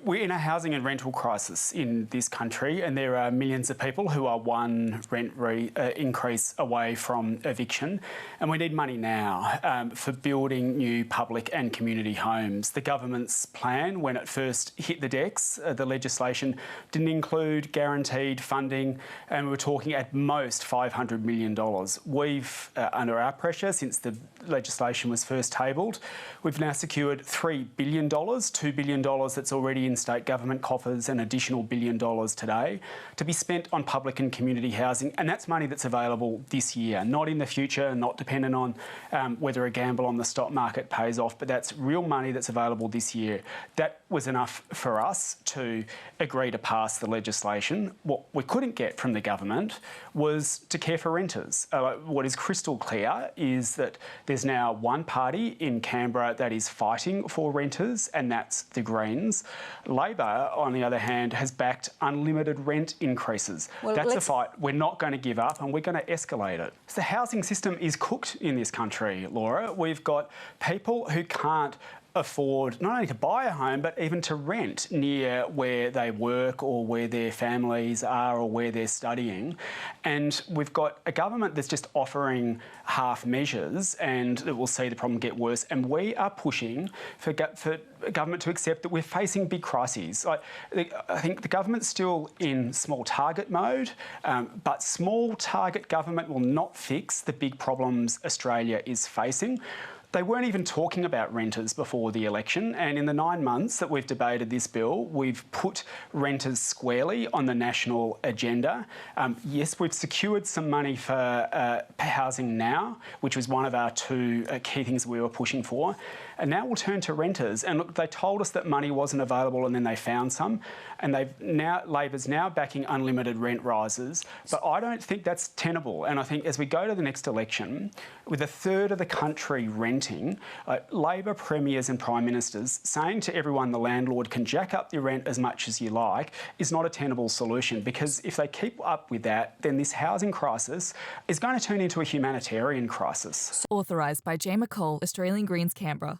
We're in a housing and rental crisis in this country, and there are millions of people who are one rent increase away from eviction, and we need money now for building new public and community homes. The government's plan, when it first hit the decks, the legislation didn't include guaranteed funding, and we were talking at most $500 million. We've, under our pressure since the legislation was first tabled, we've now secured $3 billion, $2 billion that's already in state government coffers, an additional $1 billion today, to be spent on public and community housing. And that's money that's available this year, not in the future, not dependent on whether a gamble on the stock market pays off, but that's real money that's available this year. That was enough for us to agree to pass the legislation. What we couldn't get from the government was to care for renters. What is crystal clear is that there's now one party in Canberra that is fighting for renters, and that's the Greens. Labor, on the other hand, has backed unlimited rent increases. That's a fight we're not going to give up, and we're going to escalate it. So the housing system is cooked in this country, Laura. We've got people who can't afford not only to buy a home, but even to rent near where they work or where their families are or where they're studying. And we've got a government that's just offering half measures, and that will see the problem get worse. And we are pushing for government to accept that we're facing big crises. I think the government's still in small target mode, but small target government will not fix the big problems Australia is facing. They weren't even talking about renters before the election, and in the 9 months that we've debated this bill, we've put renters squarely on the national agenda. Yes, we've secured some money for housing now, which was one of our two key things we were pushing for. And now we'll turn to renters. And look, they told us that money wasn't available, and then they found some. And Labor's now backing unlimited rent rises. But I don't think that's tenable. And I think as we go to the next election, with a third of the country renting, Labor premiers and prime ministers saying to everyone the landlord can jack up the rent as much as you like is not a tenable solution, because if they keep up with that, then this housing crisis is going to turn into a humanitarian crisis. Authorised by Jay McCall, Australian Greens, Canberra.